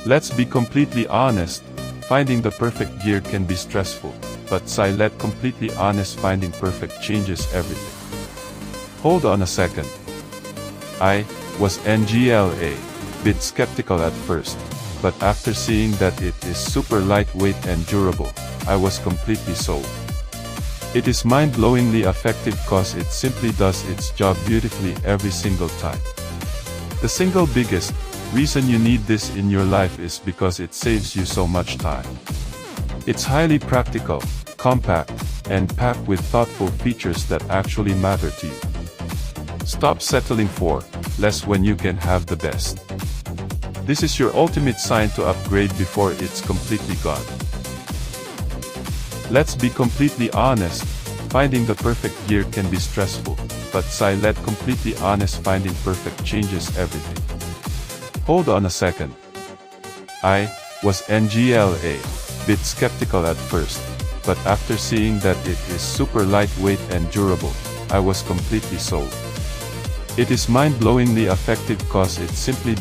Let's be completely honest, finding the perfect gear can be stressful, but let completely honest, finding perfect changes everything. Hold on a second. I was NGLA bit skeptical at first, but after seeing that it is super lightweight and durable, I was completely sold. It is mind-blowingly effective cause it simply does its job beautifully every single time. The single biggest reason you need this in your life is because it saves you so much time. It's highly practical, compact, and packed with thoughtful features that actually matter to you. Stop settling for less when you can have the best. This is your ultimate sign to upgrade before it's completely gone. Let's be completely honest, finding the perfect gear can be stressful, but let's completely honest, finding perfect changes everything. Hold on a second. I was NGLA bit skeptical at first, but after seeing that it is super lightweight and durable, I was completely sold. It is mind-blowingly effective cause it simply